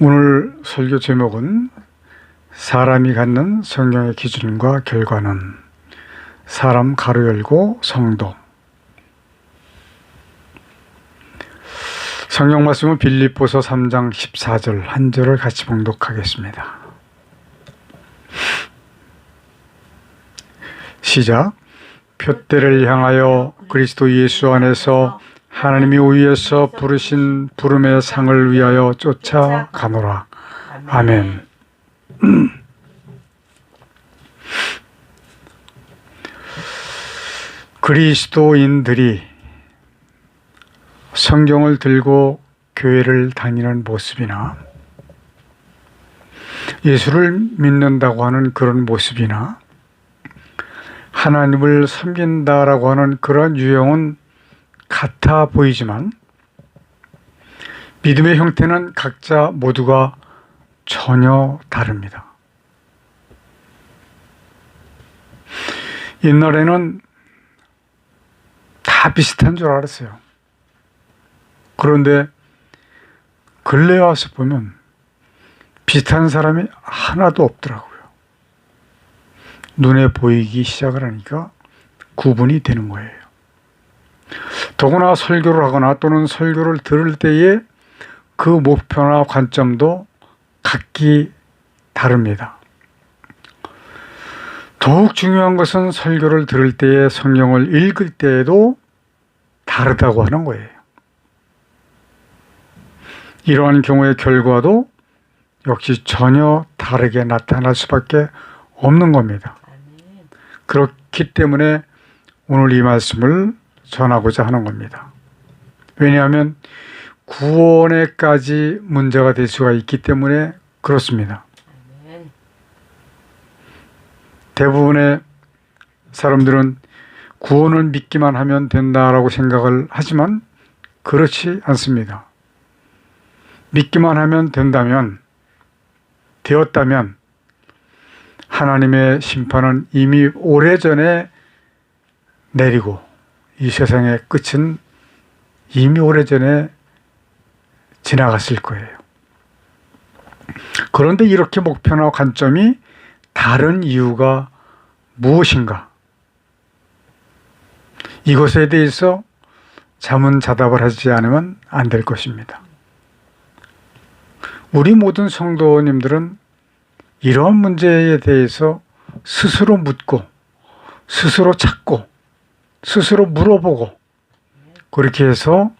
오늘 설교 제목은 사람이 갖는 성경의 기준과 결과는 사람 가로 열고 성도. 성경 말씀은 빌립보서 3장 14절 한 절을 같이 봉독하겠습니다. 시작. 표대를 향하여 그리스도 예수 안에서 하나님이 위에서 부르신 부름의 상을 위하여 쫓아가노라. 아멘. 그리스도인들이 성경을 들고 교회를 다니는 모습이나 예수를 믿는다고 하는 그런 모습이나 하나님을 섬긴다라고 하는 그런 유형은 같아 보이지만 믿음의 형태는 각자 모두가 전혀 다릅니다. 옛날에는 다 비슷한 줄 알았어요. 그런데 근래에 와서 보면 비슷한 사람이 하나도 없더라고요. 눈에 보이기 시작을 하니까 구분이 되는 거예요. 더구나 설교를 하거나 또는 설교를 들을 때에 그 목표나 관점도 각기 다릅니다. 더욱 중요한 것은 설교를 들을 때에 성경을 읽을 때에도 다르다고 하는 거예요. 이러한 경우의 결과도 역시 전혀 다르게 나타날 수밖에 없는 겁니다. 그렇기 때문에 오늘 이 말씀을 전하고자 하는 겁니다. 왜냐하면 구원에까지 문제가 될 수가 있기 때문에 그렇습니다. 대부분의 사람들은 구원을 믿기만 하면 된다라고 생각을 하지만 그렇지 않습니다. 믿기만 하면 되었다면 하나님의 심판은 이미 오래전에 내리고 이 세상의 끝은 이미 오래전에 지나갔을 거예요. 그런데 이렇게 목표나 관점이 다른 이유가 무엇인가? 이것에 대해서 자문자답을 하지 않으면 안 될 것입니다. 우리 모든 성도님들은 이러한 문제에 대해서 스스로 묻고 스스로 찾고 스스로 물어보고 그렇게 해서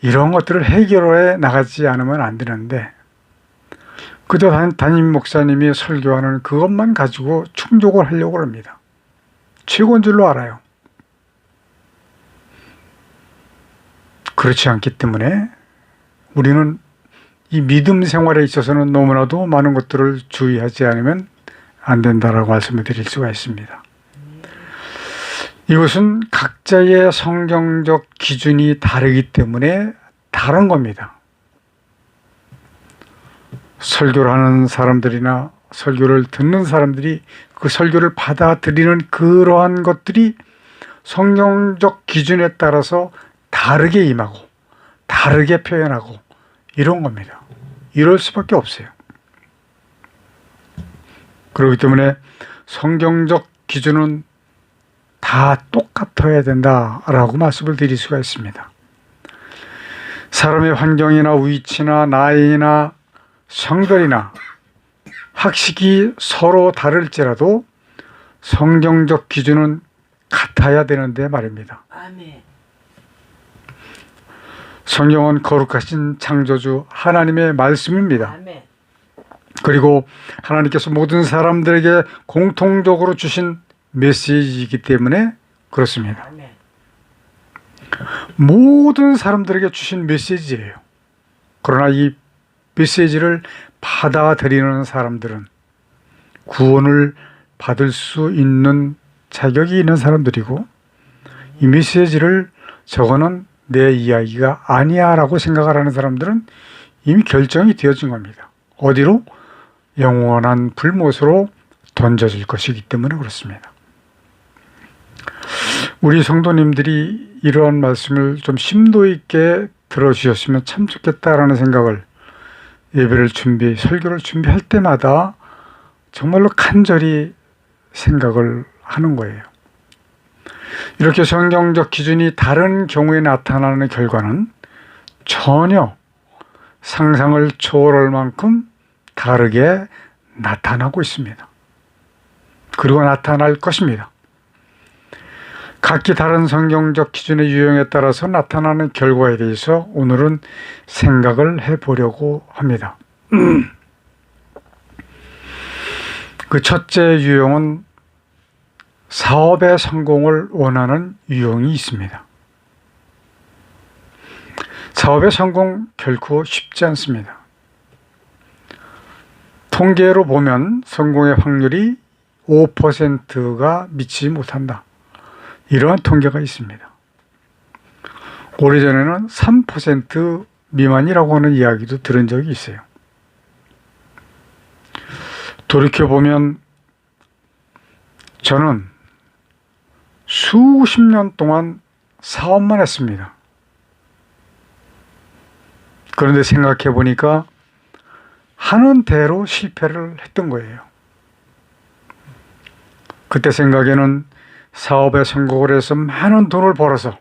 이런 것들을 해결해 나가지 않으면 안 되는데 그저 담임 목사님이 설교하는 그것만 가지고 충족을 하려고 합니다. 최고인 줄로 알아요. 그렇지 않기 때문에 우리는 이 믿음 생활에 있어서는 너무나도 많은 것들을 주의하지 않으면 안 된다라고 말씀을 드릴 수가 있습니다. 이것은 각자의 성경적 기준이 다르기 때문에 다른 겁니다. 설교를 하는 사람들이나 설교를 듣는 사람들이 그 설교를 받아들이는 그러한 것들이 성경적 기준에 따라서 다르게 임하고 다르게 표현하고 이런 겁니다. 이럴 수밖에 없어요. 그렇기 때문에 성경적 기준은 다 똑같아야 된다라고 말씀을 드릴 수가 있습니다. 사람의 환경이나 위치나 나이나 성별이나 학식이 서로 다를지라도 성경적 기준은 같아야 되는데 말입니다. 아멘. 성경은 거룩하신 창조주 하나님의 말씀입니다. 아멘. 그리고 하나님께서 모든 사람들에게 공통적으로 주신 메시지이기 때문에 그렇습니다. 아멘. 모든 사람들에게 주신 메시지예요. 그러나 이 메시지를 받아들이는 사람들은 구원을 받을 수 있는 자격이 있는 사람들이고 이 메시지를 저거는 내 이야기가 아니야 라고 생각을 하는 사람들은 이미 결정이 되어진 겁니다. 어디로? 영원한 불못으로 던져질 것이기 때문에 그렇습니다. 우리 성도님들이 이러한 말씀을 좀 심도 있게 들어주셨으면 참 좋겠다라는 생각을 예배를 설교를 준비할 때마다 정말로 간절히 생각을 하는 거예요. 이렇게 성경적 기준이 다른 경우에 나타나는 결과는 전혀 상상을 초월할 만큼 다르게 나타나고 있습니다. 그리고 나타날 것입니다. 각기 다른 성경적 기준의 유형에 따라서 나타나는 결과에 대해서 오늘은 생각을 해보려고 합니다. 그 첫째 유형은 사업의 성공을 원하는 유형이 있습니다. 사업의 성공 결코 쉽지 않습니다. 통계로 보면 성공의 확률이 5%가 미치지 못한다. 이러한 통계가 있습니다. 오래전에는 3% 미만이라고 하는 이야기도 들은 적이 있어요. 돌이켜보면 저는 수십 년 동안 사업만 했습니다. 그런데 생각해 보니까 하는 대로 실패를 했던 거예요. 그때 생각에는 사업에 성공을 해서 많은 돈을 벌어서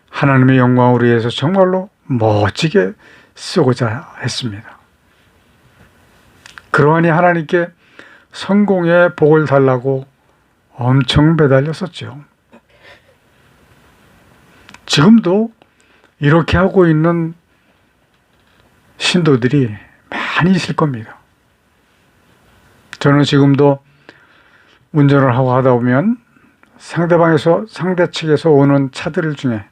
하나님의 영광을 위해서 정말로 멋지게 쓰고자 했습니다. 그러하니 하나님께 성공의 복을 달라고 엄청 매달렸었죠. 지금도 이렇게 하고 있는 신도들이 많이 있을 겁니다. 저는 지금도 운전을 하고 하다 보면 상대 측에서 오는 차들 중에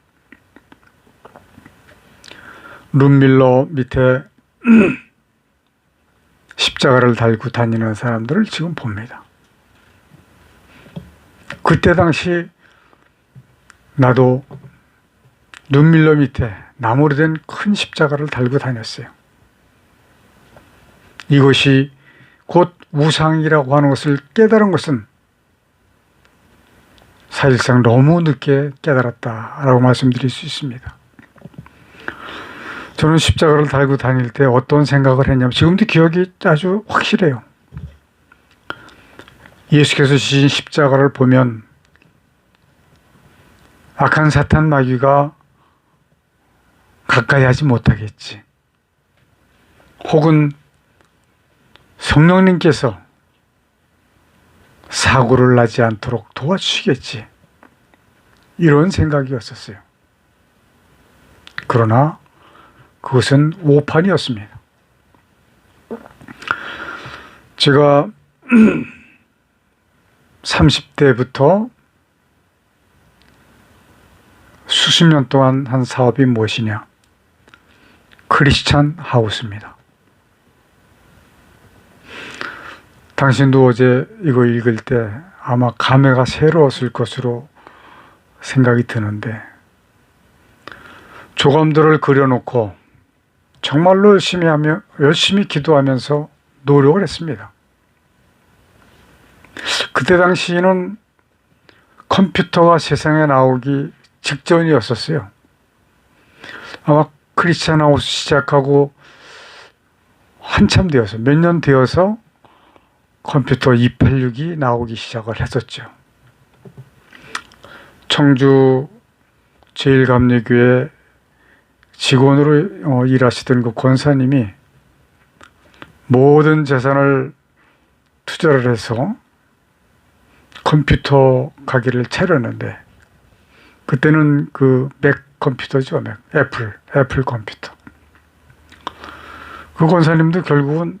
룸밀러 밑에 십자가를 달고 다니는 사람들을 지금 봅니다. 그때 당시 나도 룸밀러 밑에 나무로 된 큰 십자가를 달고 다녔어요. 이것이 곧 우상이라고 하는 것을 깨달은 것은 사실상 너무 늦게 깨달았다라고 말씀드릴 수 있습니다. 저는 십자가를 달고 다닐 때 어떤 생각을 했냐면 지금도 기억이 아주 확실해요. 예수께서 지신 십자가를 보면 악한 사탄 마귀가 가까이 하지 못하겠지. 혹은 성령님께서 사고를 나지 않도록 도와주시겠지. 이런 생각이었었어요. 그러나 그것은 오판이었습니다. 제가 30대부터 수십 년 동안 한 사업이 무엇이냐? 크리스찬 하우스입니다. 당신도 어제 이거 읽을 때 아마 감회가 새로웠을 것으로 생각이 드는데, 조감들을 그려놓고 정말로 열심히 기도하면서 노력을 했습니다. 그때 당시에는 컴퓨터가 세상에 나오기 직전이었었어요. 아마 크리스찬 하우스 시작하고 한참 되어서 몇 년 되어서 컴퓨터 286이 나오기 시작을 했었죠. 청주 제일감리교회 직원으로 일하시던 그 권사님이 모든 재산을 투자를 해서 컴퓨터 가게를 차렸는데, 그때는 그 맥 컴퓨터죠. 애플 컴퓨터. 그 권사님도 결국은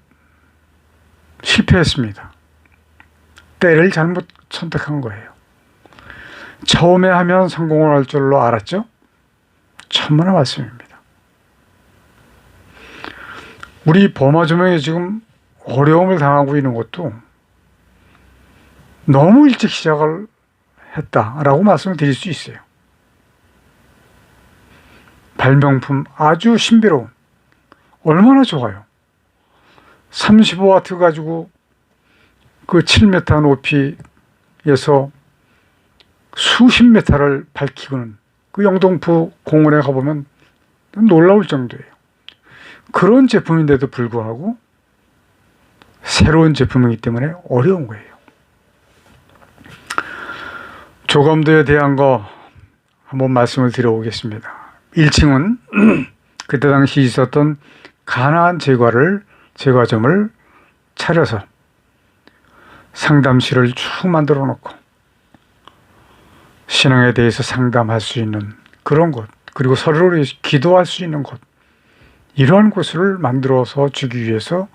실패했습니다. 때를 잘못 선택한 거예요. 처음에 하면 성공을 할 줄로 알았죠? 천만의 말씀입니다. 우리 범아조명이 지금 어려움을 당하고 있는 것도 너무 일찍 시작을 했다라고 말씀을 드릴 수 있어요. 발명품 아주 신비로운, 얼마나 좋아요. 35W 가지고 그 7m 높이에서 수십 미터를 밝히고는 그 영동포 공원에 가보면 놀라울 정도예요. 그런 제품인데도 불구하고 새로운 제품이기 때문에 어려운 거예요. 조감도에 대한 거 한번 말씀을 드려보겠습니다. 1층은 그때 당시 있었던 가나안 제과점을 차려서 상담실을 쭉 만들어 놓고 신앙에 대해서 상담할 수 있는 그런 곳, 그리고 서로를 기도할 수 있는 곳, 이러한 곳을 만들어서 주기 위해서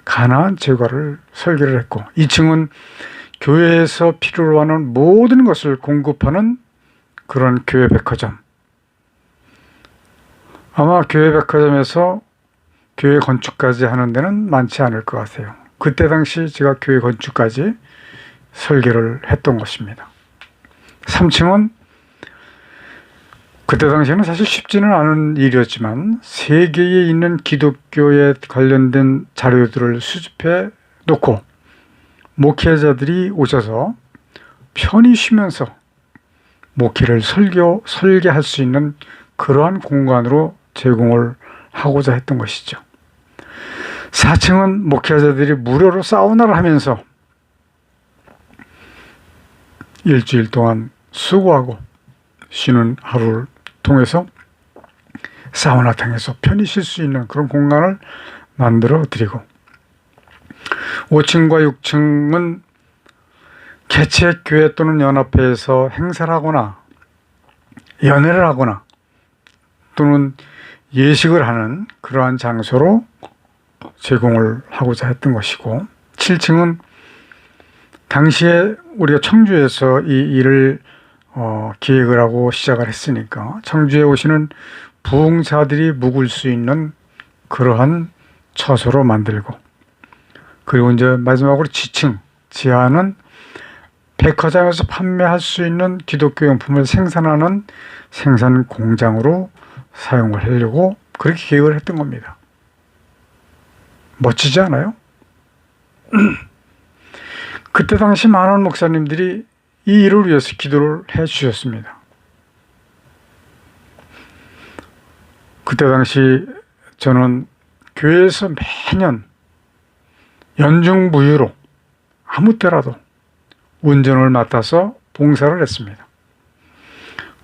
가나안 제과를 설계를 했고, 2층은 교회에서 필요로 하는 모든 것을 공급하는 그런 교회 백화점. 아마 교회 백화점에서 교회 건축까지 하는 데는 많지 않을 것 같아요. 그때 당시 제가 교회 건축까지 설계를 했던 것입니다. 3층은 그때 당시에는 사실 쉽지는 않은 일이었지만 세계에 있는 기독교에 관련된 자료들을 수집해 놓고 목회자들이 오셔서 편히 쉬면서 목회를 설계할 수 있는 그러한 공간으로 제공을 하고자 했던 것이죠. 4층은 목회자들이 무료로 사우나를 하면서 일주일 동안 수고하고 쉬는 하루를 통해서 사우나탕에서 편히 쉴 수 있는 그런 공간을 만들어 드리고, 5층과 6층은 개척 교회 또는 연합회에서 행사를 하거나 연회를 하거나 또는 예식을 하는 그러한 장소로 제공을 하고자 했던 것이고, 7층은 당시에 우리가 청주에서 이 일을 기획을 하고 시작을 했으니까 청주에 오시는 부흥사들이 묵을 수 있는 그러한 처소로 만들고, 그리고 이제 마지막으로 지층, 지하는 백화점에서 판매할 수 있는 기독교 용품을 생산하는 생산 공장으로 사용을 하려고 그렇게 계획을 했던 겁니다. 멋지지 않아요? 그때 당시 많은 목사님들이 이 일을 위해서 기도를 해 주셨습니다. 그때 당시 저는 교회에서 매년 연중무휴로 아무 때라도 운전을 맡아서 봉사를 했습니다.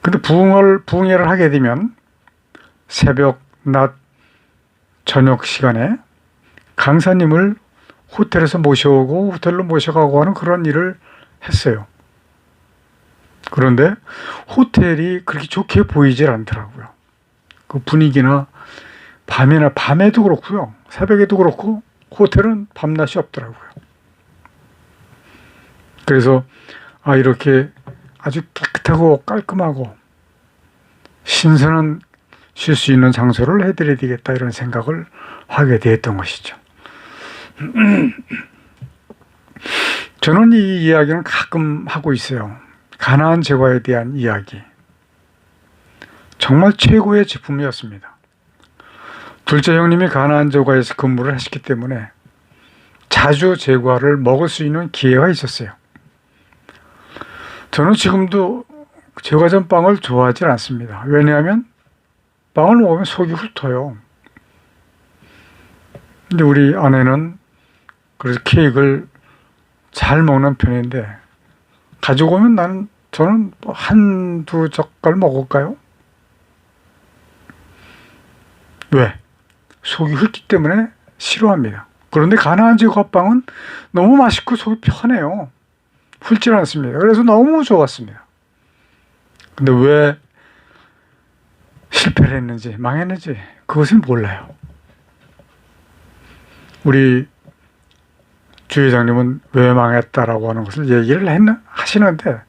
근데 부흥회를 하게 되면 새벽, 낮, 저녁 시간에 강사님을 호텔에서 모셔오고 호텔로 모셔가고 하는 그런 일을 했어요. 그런데 호텔이 그렇게 좋게 보이질 않더라고요. 그 분위기나 밤에도 그렇고요. 새벽에도 그렇고 호텔은 밤낮이 없더라고요. 그래서 이렇게 아주 깨끗하고 깔끔하고 신선한 쉴 수 있는 장소를 해드려야 되겠다, 이런 생각을 하게 되었던 것이죠. 저는 이 이야기는 가끔 하고 있어요. 가나안 제과에 대한 이야기. 정말 최고의 제품이었습니다. 둘째 형님이 가나안 제과에서 근무를 하셨기 때문에 자주 제과를 먹을 수 있는 기회가 있었어요. 저는 지금도 제과점 빵을 좋아하지 않습니다. 왜냐하면 빵을 먹으면 속이 훑어요. 근데 우리 아내는 그래서 케이크를 잘 먹는 편인데 가지고 오면 저는 한두 젓갈 먹을까요? 왜? 속이 훑기 때문에 싫어합니다. 그런데 가나안 제과빵은 너무 맛있고 속이 편해요. 훑질 않습니다. 그래서 너무 좋았습니다. 근데 왜 실패를 했는지 망했는지 그것은 몰라요. 우리 주회장님은 왜 망했다라고 하는 것을 얘기를 하시는데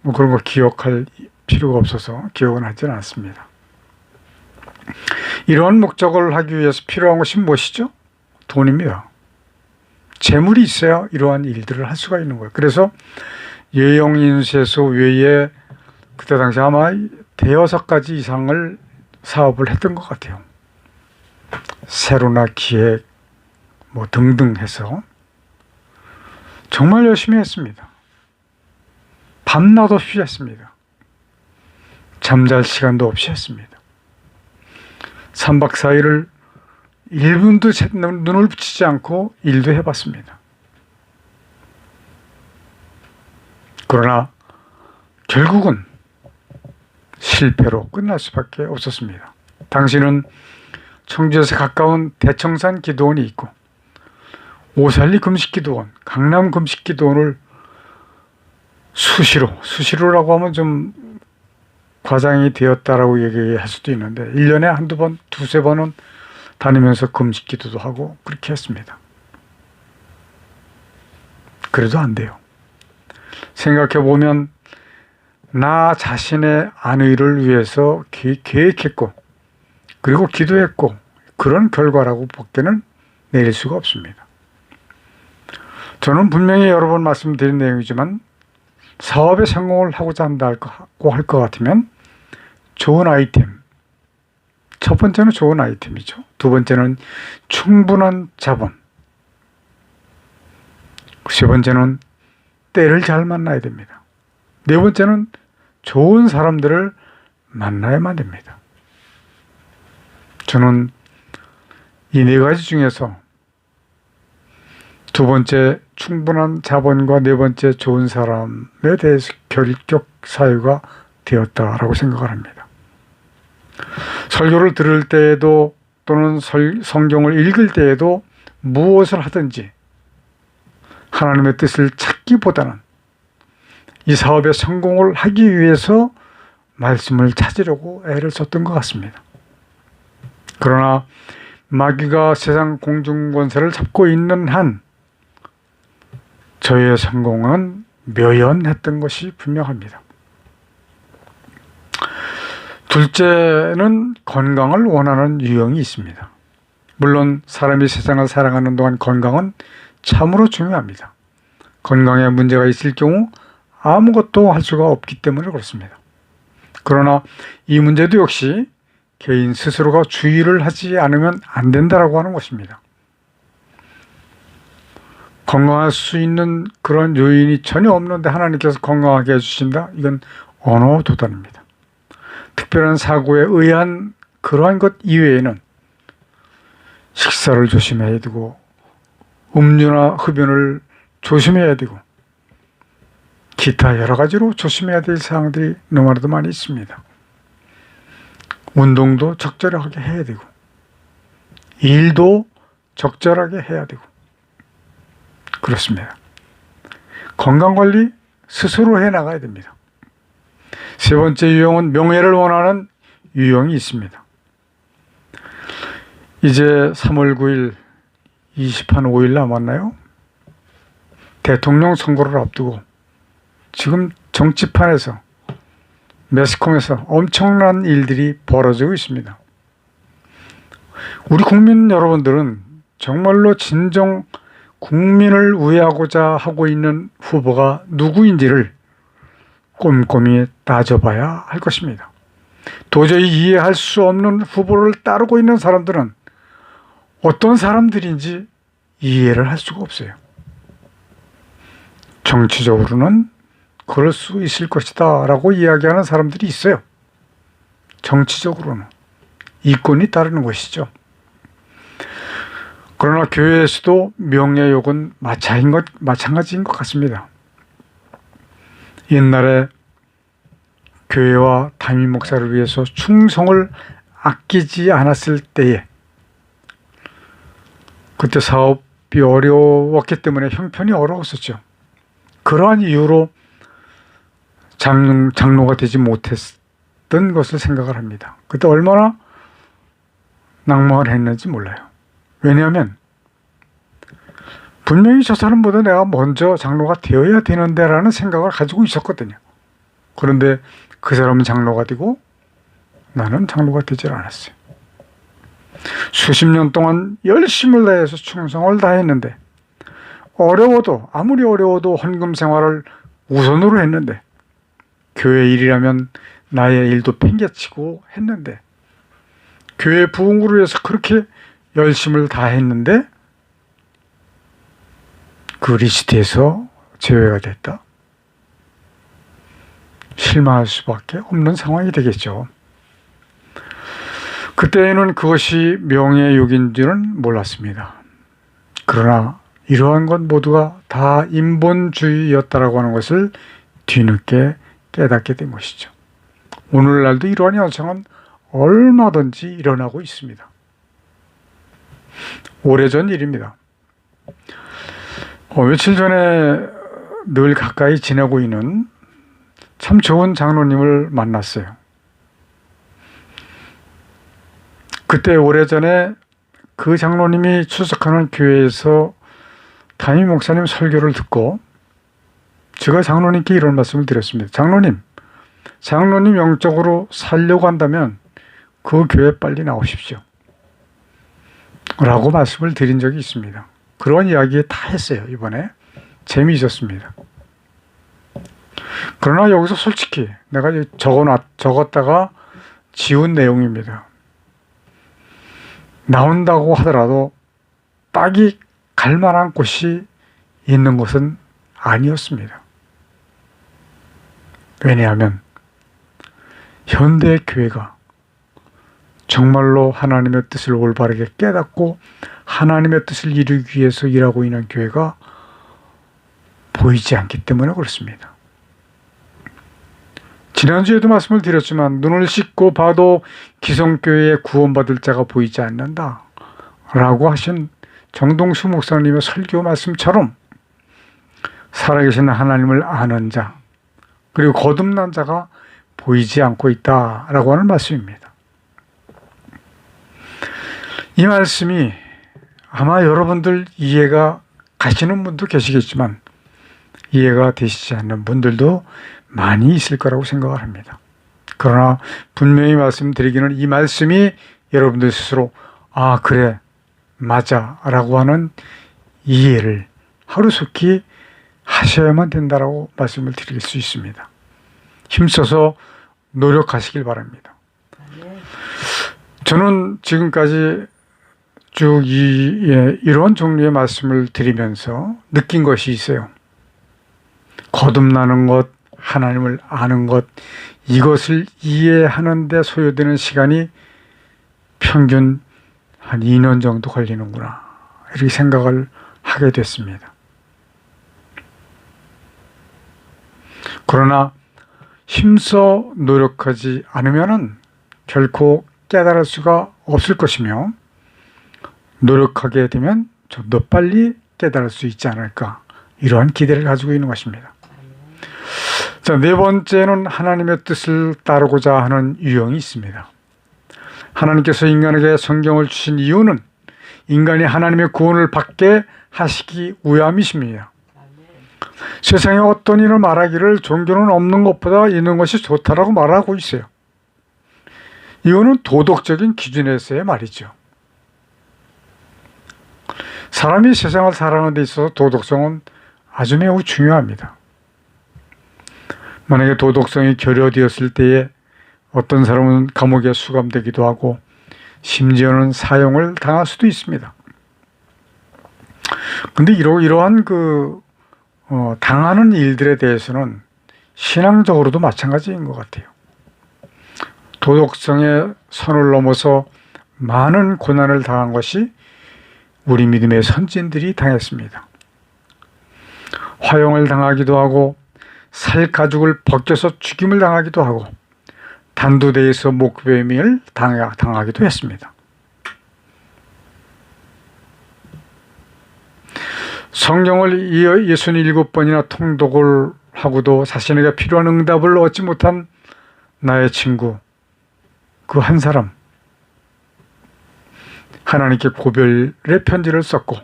뭐 그런 거 기억할 필요가 없어서 기억은 하지는 않습니다. 이러한 목적을 하기 위해서 필요한 것이 무엇이죠? 돈입니다. 재물이 있어야 이러한 일들을 할 수가 있는 거예요. 그래서 예영인쇄소 외에 그때 당시 아마 5-6가지 이상을 사업을 했던 것 같아요. 세로나 기획 뭐 등등 해서 정말 열심히 했습니다. 밤낮 없이 했습니다. 잠잘 시간도 없이 했습니다. 3박 4일을 1분도 눈을 붙이지 않고 일도 해봤습니다. 그러나 결국은 실패로 끝날 수밖에 없었습니다. 당시는 청주에서 가까운 대청산 기도원이 있고 오살리 금식기도원, 강남 금식기도원을 수시로라고 하면 좀 과장이 되었다라고 얘기할 수도 있는데 1년에 한두 번, 두세 번은 다니면서 금식기도도 하고 그렇게 했습니다. 그래도 안 돼요. 생각해보면 나 자신의 안위를 위해서 계획했고 그리고 기도했고 그런 결과라고 밖에는 내릴 수가 없습니다. 저는 분명히 여러 번 말씀드린 내용이지만 사업에 성공을 하고자 한다고 할 것 같으면 좋은 아이템, 첫 번째는 좋은 아이템이죠. 두 번째는 충분한 자본, 세 번째는 때를 잘 만나야 됩니다. 네 번째는 좋은 사람들을 만나야만 됩니다. 저는 이 네 가지 중에서 두 번째 충분한 자본과 네 번째 좋은 사람에 대해서 결격 사유가 되었다라고 생각을 합니다. 설교를 들을 때에도 또는 성경을 읽을 때에도 무엇을 하든지 하나님의 뜻을 찾기보다는 이 사업의 성공을 하기 위해서 말씀을 찾으려고 애를 썼던 것 같습니다. 그러나 마귀가 세상 공중권세를 잡고 있는 한 저의 성공은 묘연했던 것이 분명합니다. 둘째는 건강을 원하는 유형이 있습니다. 물론 사람이 세상을 살아가는 동안 건강은 참으로 중요합니다. 건강에 문제가 있을 경우 아무것도 할 수가 없기 때문에 그렇습니다. 그러나 이 문제도 역시 개인 스스로가 주의를 하지 않으면 안 된다라고 하는 것입니다. 건강할 수 있는 그런 요인이 전혀 없는데 하나님께서 건강하게 해주신다? 이건 언어 도단입니다. 특별한 사고에 의한 그러한 것 이외에는 식사를 조심해야 되고 음료나 흡연을 조심해야 되고 기타 여러 가지로 조심해야 될 사항들이 너무나도 많이 있습니다. 운동도 적절하게 해야 되고 일도 적절하게 해야 되고 그렇습니다. 건강관리 스스로 해나가야 됩니다. 세 번째 유형은 명예를 원하는 유형이 있습니다. 이제 3월 9일 5일 남았나요? 대통령 선거를 앞두고 지금 정치판에서 매스컴에서 엄청난 일들이 벌어지고 있습니다. 우리 국민 여러분들은 정말로 진정 국민을 위하고자 하고 있는 후보가 누구인지를 꼼꼼히 따져봐야 할 것입니다. 도저히 이해할 수 없는 후보를 따르고 있는 사람들은 어떤 사람들인지 이해를 할 수가 없어요. 정치적으로는 그럴 수 있을 것이다 라고 이야기하는 사람들이 있어요. 정치적으로는 이권이 따르는 것이죠. 그러나 교회에서도 명예욕은 마찬가지인 것 같습니다. 옛날에 교회와 담임 목사를 위해서 충성을 아끼지 않았을 때에 그때 사업이 어려웠기 때문에 형편이 어려웠었죠. 그러한 이유로 장로가 되지 못했던 것을 생각을 합니다. 그때 얼마나 낭망을 했는지 몰라요. 왜냐하면 분명히 저 사람보다 내가 먼저 장로가 되어야 되는데 라는 생각을 가지고 있었거든요. 그런데 그 사람은 장로가 되고 나는 장로가 되질 않았어요. 수십 년 동안 열심을 다해서 충성을 다했는데 아무리 어려워도 헌금 생활을 우선으로 했는데 교회 일이라면 나의 일도 팽개치고 했는데 교회 부흥을 위해서 그렇게 열심을 다했는데 그 리스트에서 제외가 됐다. 실망할 수밖에 없는 상황이 되겠죠. 그때는 그것이 명예욕인 줄은 몰랐습니다. 그러나 이러한 것 모두가 다 인본주의였다라고 하는 것을 뒤늦게 깨닫게 된 것이죠. 오늘날도 이러한 현상은 얼마든지 일어나고 있습니다. 오래전 일입니다. 며칠 전에 늘 가까이 지내고 있는 참 좋은 장로님을 만났어요. 그때 오래전에 그 장로님이 출석하는 교회에서 담임 목사님 설교를 듣고 제가 장로님께 이런 말씀을 드렸습니다. 장로님 영적으로 살려고 한다면 그 교회 빨리 나오십시오 라고 말씀을 드린 적이 있습니다. 그런 이야기 다 했어요. 이번에 재미있었습니다. 그러나 여기서 솔직히 내가 적었다가 지운 내용입니다. 나온다고 하더라도 딱이 갈 만한 곳이 있는 것은 아니었습니다. 왜냐하면 현대 교회가 정말로 하나님의 뜻을 올바르게 깨닫고 하나님의 뜻을 이루기 위해서 일하고 있는 교회가 보이지 않기 때문에 그렇습니다. 지난주에도 말씀을 드렸지만 눈을 씻고 봐도 기성교회에 구원받을 자가 보이지 않는다 라고 하신 정동수 목사님의 설교 말씀처럼 살아계신 하나님을 아는 자 그리고 거듭난 자가 보이지 않고 있다라고 하는 말씀입니다. 이 말씀이 아마 여러분들 이해가 가시는 분도 계시겠지만 이해가 되시지 않는 분들도 많이 있을 거라고 생각을 합니다. 그러나 분명히 말씀드리기는 이 말씀이 여러분들 스스로 아 그래 맞아 라고 하는 이해를 하루속히 하셔야만 된다라고 말씀을 드릴 수 있습니다. 힘써서 노력하시길 바랍니다. 저는 지금까지 쭉 이런 종류의 말씀을 드리면서 느낀 것이 있어요. 거듭나는 것, 하나님을 아는 것, 이것을 이해하는 데 소요되는 시간이 평균 한 2년 정도 걸리는구나 이렇게 생각을 하게 됐습니다. 그러나 힘써 노력하지 않으면 결코 깨달을 수가 없을 것이며 노력하게 되면 좀 더 빨리 깨달을 수 있지 않을까 이러한 기대를 가지고 있는 것입니다. 자, 네 번째는 하나님의 뜻을 따르고자 하는 유형이 있습니다. 하나님께서 인간에게 성경을 주신 이유는 인간이 하나님의 구원을 받게 하시기 위함이십니다. 세상에 어떤 이를 말하기를 종교는 없는 것보다 있는 것이 좋다라고 말하고 있어요. 이거는 도덕적인 기준에서의 말이죠. 사람이 세상을 살아가는 데 있어서 도덕성은 아주 매우 중요합니다. 만약에 도덕성이 결여되었을 때에 어떤 사람은 감옥에 수감되기도 하고 심지어는 사형을 당할 수도 있습니다. 근데 이러한 당하는 일들에 대해서는 신앙적으로도 마찬가지인 것 같아요. 도덕성의 선을 넘어서 많은 고난을 당한 것이 우리 믿음의 선진들이 당했습니다. 화형을 당하기도 하고 살 가죽을 벗겨서 죽임을 당하기도 하고 단두대에서 목베미를 당하기도 했습니다. 성경을 67번이나 통독을 하고도 자신에게 필요한 응답을 얻지 못한 나의 친구 그 한 사람 하나님께 고별의 편지를 썼고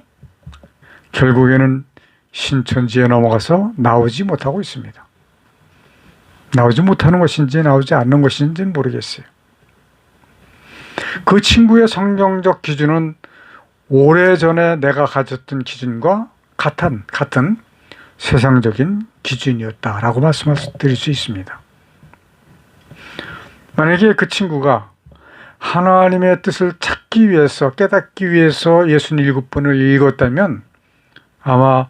결국에는 신천지에 넘어가서 나오지 못하고 있습니다. 나오지 못하는 것인지 나오지 않는 것인지는 모르겠어요. 그 친구의 성경적 기준은 오래전에 내가 가졌던 기준과 같은 세상적인 기준이었다라고 말씀을 드릴 수 있습니다. 만약에 그 친구가 하나님의 뜻을 찾기 위해서 깨닫기 위해서 67번을 읽었다면 아마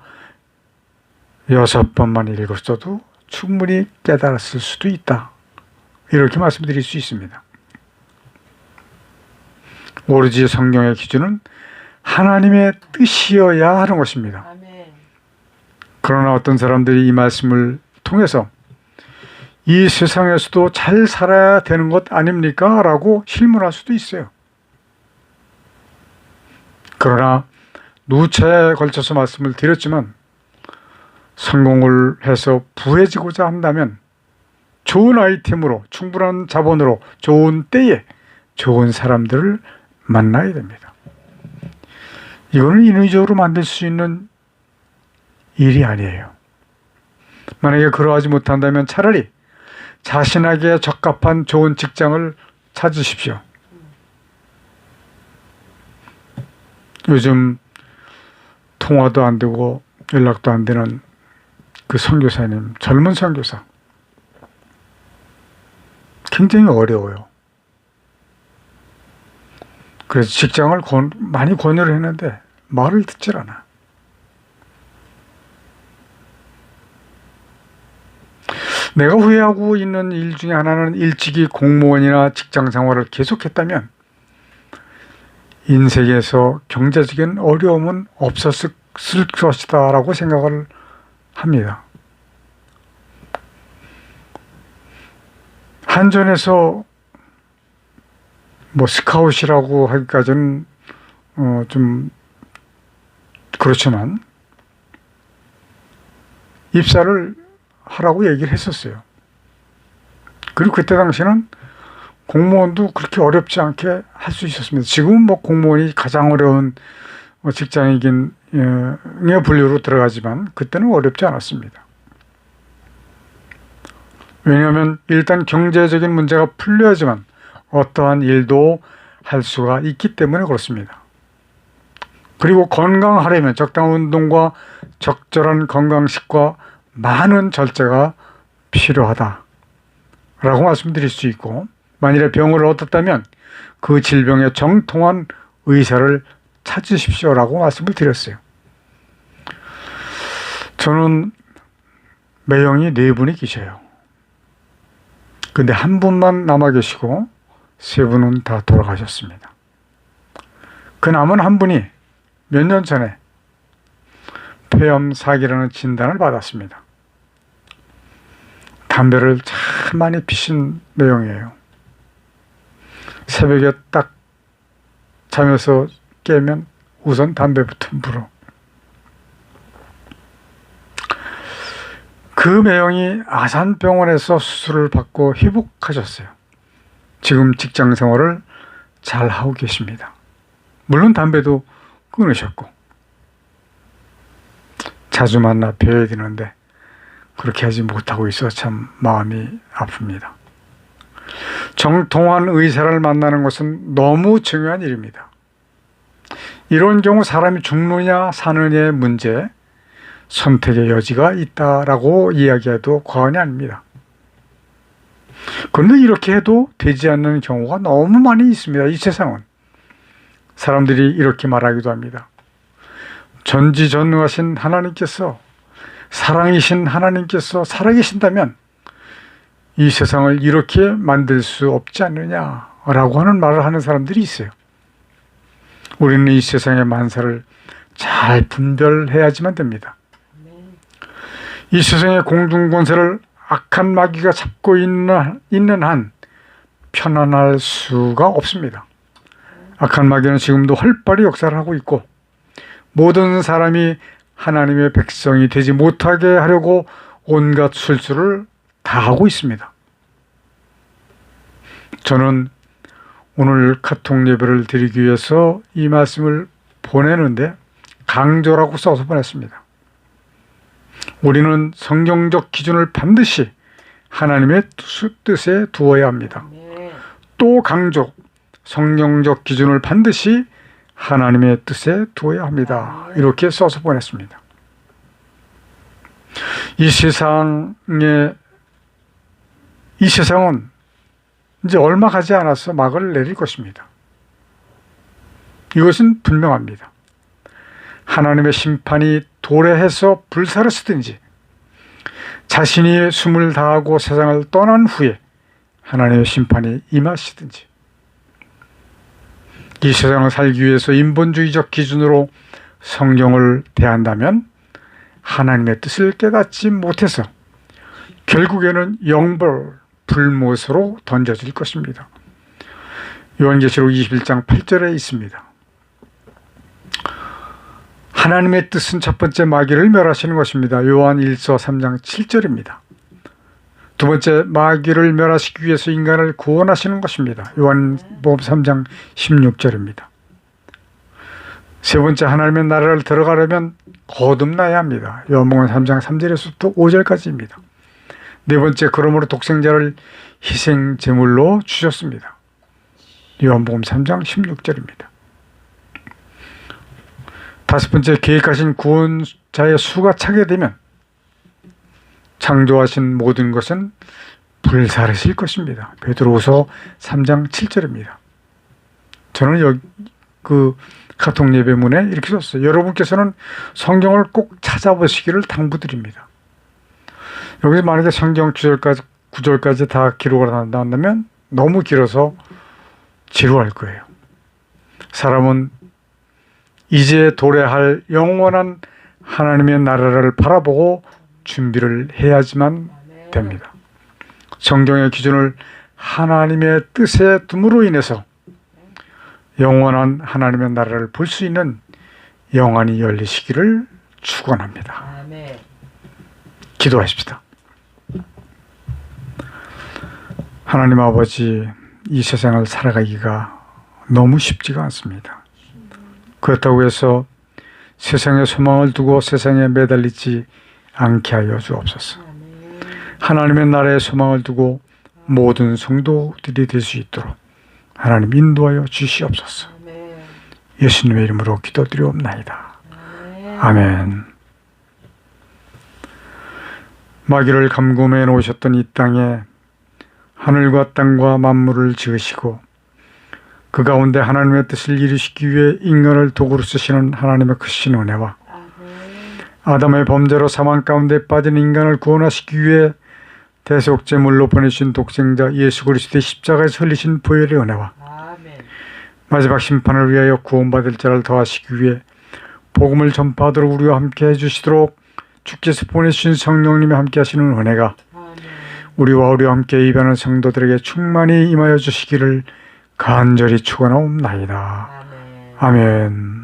6번만 읽었어도 충분히 깨달았을 수도 있다. 이렇게 말씀드릴 수 있습니다. 오로지 성경의 기준은 하나님의 뜻이어야 하는 것입니다. 아멘. 그러나 어떤 사람들이 이 말씀을 통해서 이 세상에서도 잘 살아야 되는 것 아닙니까? 라고 실문할 수도 있어요. 그러나 누차에 걸쳐서 말씀을 드렸지만 성공을 해서 부해지고자 한다면 좋은 아이템으로, 충분한 자본으로, 좋은 때에 좋은 사람들을 만나야 됩니다. 이거는 인위적으로 만들 수 있는 일이 아니에요. 만약에 그러하지 못한다면 차라리 자신에게 적합한 좋은 직장을 찾으십시오. 요즘 통화도 안 되고 연락도 안 되는 그 선교사님, 젊은 선교사, 굉장히 어려워요. 그래서 직장을 많이 권유를 했는데 말을 듣질 않아. 내가 후회하고 있는 일 중에 하나는 일찍이 공무원이나 직장 생활을 계속했다면 인생에서 경제적인 어려움은 없었을 것이다 라고 생각을 합니다. 한전에서 뭐 스카웃이라고 하기까지는 좀 그렇지만 입사를 하라고 얘기를 했었어요. 그리고 그때 당시는 공무원도 그렇게 어렵지 않게 할 수 있었습니다. 지금은 뭐 공무원이 가장 어려운 직장이긴 분류로 들어가지만 그때는 어렵지 않았습니다. 왜냐하면 일단 경제적인 문제가 풀려야지만 어떠한 일도 할 수가 있기 때문에 그렇습니다. 그리고 건강하려면 적당한 운동과 적절한 건강식과 많은 절제가 필요하다라고 말씀드릴 수 있고, 만일에 병을 얻었다면 그 질병에 정통한 의사를 찾으십시오라고 말씀을 드렸어요. 저는 매형이 4분이 계셔요. 근데 한 분만 남아 계시고 3분은 다 돌아가셨습니다. 그 남은 한 분이 몇 년 전에 폐암사기라는 진단을 받았습니다. 담배를 참 많이 피신 매형이에요. 새벽에 딱 잠에서 깨면 우선 담배부터 불어. 그 매형이 아산병원에서 수술을 받고 회복하셨어요. 지금 직장 생활을 잘 하고 계십니다. 물론 담배도 끊으셨고 자주 만나 뵈야 되는데 그렇게 하지 못하고 있어 참 마음이 아픕니다. 정통한 의사를 만나는 것은 너무 중요한 일입니다. 이런 경우 사람이 죽느냐 사느냐의 문제, 선택의 여지가 있다라고 이야기해도 과언이 아닙니다. 그런데 이렇게 해도 되지 않는 경우가 너무 많이 있습니다. 이 세상은. 사람들이 이렇게 말하기도 합니다. 전지전능하신 하나님께서, 사랑이신 하나님께서 살아계신다면 이 세상을 이렇게 만들 수 없지 않느냐라고 하는 말을 하는 사람들이 있어요. 우리는 이 세상의 만사를 잘 분별해야지만 됩니다. 이 세상의 공중권세를 악한 마귀가 잡고 있는 한 편안할 수가 없습니다. 악한 마귀는 지금도 활발히 역사를 하고 있고 모든 사람이 하나님의 백성이 되지 못하게 하려고 온갖 술수를 다 하고 있습니다. 저는 오늘 카톡 예배를 드리기 위해서 이 말씀을 보내는데 강조라고 써서 보냈습니다. 우리는 성경적 기준을 반드시 하나님의 뜻에 두어야 합니다. 또 강조, 성경적 기준을 반드시 하나님의 뜻에 두어야 합니다. 이렇게 써서 보냈습니다. 이 세상은 이제 얼마 가지 않아서 막을 내릴 것입니다. 이것은 분명합니다. 하나님의 심판이 도래해서 불사를 쓰든지 자신이 숨을 다하고 세상을 떠난 후에 하나님의 심판이 임하시든지 이 세상을 살기 위해서 인본주의적 기준으로 성경을 대한다면 하나님의 뜻을 깨닫지 못해서 결국에는 영벌, 불못으로 던져질 것입니다. 요한계시록 21장 8절에 있습니다. 하나님의 뜻은 첫 번째 마귀를 멸하시는 것입니다. 요한 1서 3장 7절입니다. 두 번째, 마귀를 멸하시기 위해서 인간을 구원하시는 것입니다. 요한복음 3장 16절입니다. 세 번째, 하나님의 나라를 들어가려면 거듭나야 합니다. 요한복음 3장 3절에서부터 5절까지입니다. 네 번째, 그러므로 독생자를 희생 제물로 주셨습니다. 요한복음 3장 16절입니다. 다섯 번째, 계획하신 구원자의 수가 차게 되면 창조하신 모든 것은 불사르실 것입니다. 베드로후서 3장 7절입니다. 저는 여기 그 카톡 예배문에 이렇게 썼어요. 여러분께서는 성경을 꼭 찾아보시기를 당부드립니다. 여기서 만약에 성경 구절까지 다 기록을 한다면 너무 길어서 지루할 거예요. 사람은 이제 도래할 영원한 하나님의 나라를 바라보고 준비를 해야지만 됩니다. 성경의 기준을 하나님의 뜻에 둠으로 인해서 영원한 하나님의 나라를 볼 수 있는 영안이 열리시기를 축원합니다. 기도하십시다. 하나님 아버지, 이 세상을 살아가기가 너무 쉽지가 않습니다. 그렇다고 해서 세상에 소망을 두고 세상에 매달리지 않게 하여 주옵소서. 하나님의 나라에 소망을 두고 모든 성도들이 될 수 있도록 하나님 인도하여 주시옵소서. 예수님의 이름으로 기도드리옵나이다. 아멘. 마귀를 감금해 놓으셨던 이 땅에 하늘과 땅과 만물을 지으시고 그 가운데 하나님의 뜻을 이루시기 위해 인간을 도구로 쓰시는 하나님의 크신 은혜와 아담의 범죄로 사망 가운데 빠진 인간을 구원하시기 위해 대속제물로 보내신 독생자 예수 그리스도의 십자가에서 흘리신 보혈의 은혜와 마지막 심판을 위하여 구원받을 자를 더하시기 위해 복음을 전파하도록 우리와 함께 해주시도록 주께서 보내주신 성령님이 함께 하시는 은혜가 우리와 함께 입하는 성도들에게 충만히 임하여 주시기를 간절히 축원하옵나이다. 아멘.